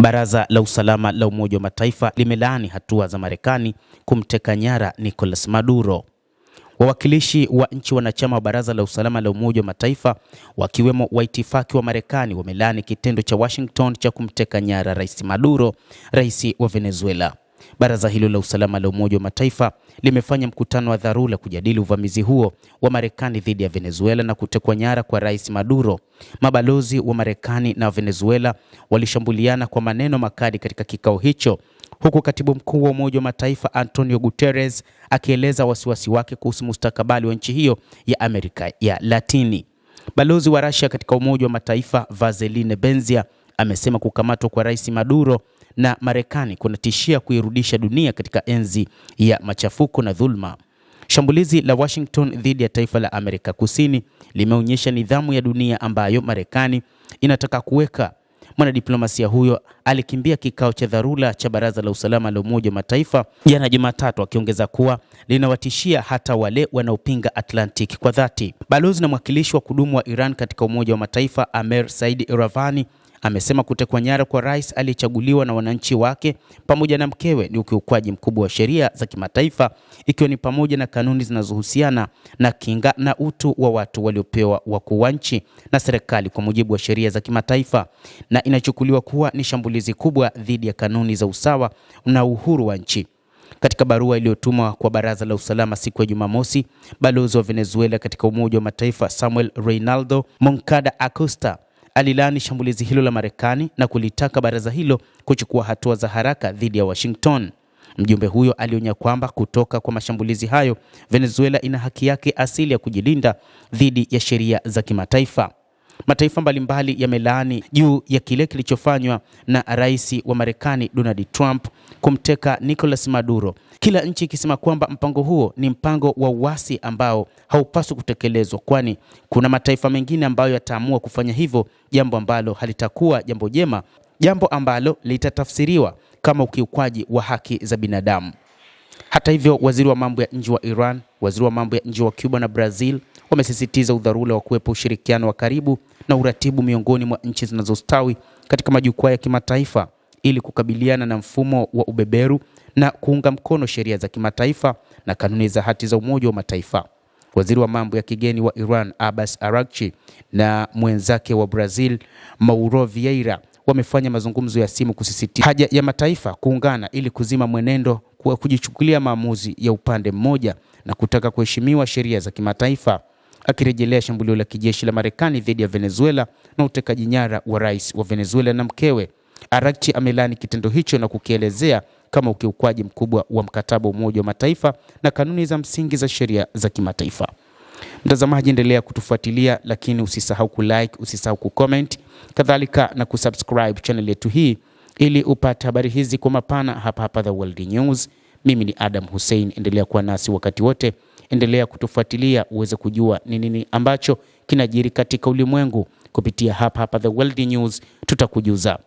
Baraza la Usalama la Umoja wa Mataifa limelaani hatua za Marekani kumteka nyara Nicolas Maduro. Wawakilishi wa nchi wanachama wa Baraza la Usalama la Umoja wa Mataifa wakiwemo waitifaki wa Marekani wamelaani kitendo cha Washington cha kumteka nyara Rais Maduro, rais wa Venezuela. Baraza hilo la Usalama la Umoja wa Mataifa limefanya mkutano wa dharura kujadili uvamizi huo wa Marekani dhidi ya Venezuela na kutekwa nyara kwa Rais Maduro. Mabalozi wa Marekani na Venezuela walishambuliana kwa maneno makali katika kikao hicho, huku Katibu Mkuu wa Umoja wa Mataifa Antonio Guterres akieleza wasiwasi wake kuhusu mustakabali wa nchi hiyo ya Amerika ya Latini. Balozi wa Russia katika Umoja wa Mataifa Vaseline Benzia amesema kukamatwa kwa Rais Maduro na Marekani kunatishia kuirudisha dunia katika enzi ya machafuko na dhulma. Shambulizi la Washington dhidi ya taifa la Amerika Kusini limeonyesha nidhamu ya dunia ambayo Marekani inataka kuweka. Mwanadiplomasia huyo alikimbia kikao cha dharura cha Baraza la Usalama la Umoja wa Mataifa jana Jumatatu, akiongeza kuwa linawatishia hata wale wanaopinga Atlantic kwa dhati. Balozi na mwakilishi wa kudumu wa Iran katika Umoja wa Mataifa Amer Said Iravani amesema kutekwa nyara kwa rais aliyechaguliwa na wananchi wake pamoja na mkewe ni ukiukwaji mkubwa wa sheria za kimataifa, ikiwa ni pamoja na kanuni zinazohusiana na kinga na utu wa watu waliopewa wakuu wa nchi na serikali kwa mujibu wa sheria za kimataifa, na inachukuliwa kuwa ni shambulizi kubwa dhidi ya kanuni za usawa na uhuru wa nchi. Katika barua iliyotumwa kwa Baraza la Usalama siku ya Jumamosi, balozi wa Venezuela katika Umoja wa Mataifa Samuel Reynaldo Moncada Acosta alilaani shambulizi hilo la Marekani na kulitaka baraza hilo kuchukua hatua za haraka dhidi ya Washington. Mjumbe huyo alionya kwamba kutoka kwa mashambulizi hayo, Venezuela ina haki yake asili ya kujilinda dhidi ya sheria za kimataifa. Mataifa mbalimbali yamelaani juu ya kile kilichofanywa na rais wa Marekani Donald Trump kumteka Nicolas Maduro, kila nchi ikisema kwamba mpango huo ni mpango wa uasi ambao haupaswi kutekelezwa, kwani kuna mataifa mengine ambayo yataamua kufanya hivyo, jambo ambalo halitakuwa jambo jema, jambo ambalo litatafsiriwa kama ukiukwaji wa haki za binadamu. Hata hivyo, waziri wa mambo ya nje wa Iran, waziri wa mambo ya nje wa Cuba na Brazil wamesisitiza udharura wa kuwepo ushirikiano wa karibu na uratibu miongoni mwa nchi zinazostawi katika majukwaa ya kimataifa ili kukabiliana na mfumo wa ubeberu na kuunga mkono sheria za kimataifa na kanuni za hati za Umoja wa Mataifa. Waziri wa mambo ya kigeni wa Iran Abbas Araghchi na mwenzake wa Brazil Mauro Vieira wamefanya mazungumzo ya simu kusisitiza haja ya mataifa kuungana ili kuzima mwenendo wa kujichukulia maamuzi ya upande mmoja na kutaka kuheshimiwa sheria za kimataifa. Akirejelea shambulio la kijeshi la Marekani dhidi ya Venezuela na utekaji nyara wa rais wa Venezuela na mkewe, Araghchi amelani kitendo hicho na kukielezea kama ukiukwaji mkubwa wa mkataba wa Umoja wa Mataifa na kanuni za msingi za sheria za kimataifa. Mtazamaji, endelea kutufuatilia, lakini usisahau kulike, usisahau kucomment, kadhalika na kusubscribe channel yetu hii ili upate habari hizi kwa mapana hapa The World News. Mimi ni Adam Hussein, endelea kuwa nasi wakati wote, endelea kutufuatilia uweze kujua ni nini ambacho kinajiri katika ulimwengu kupitia hapa The World News, tutakujuza.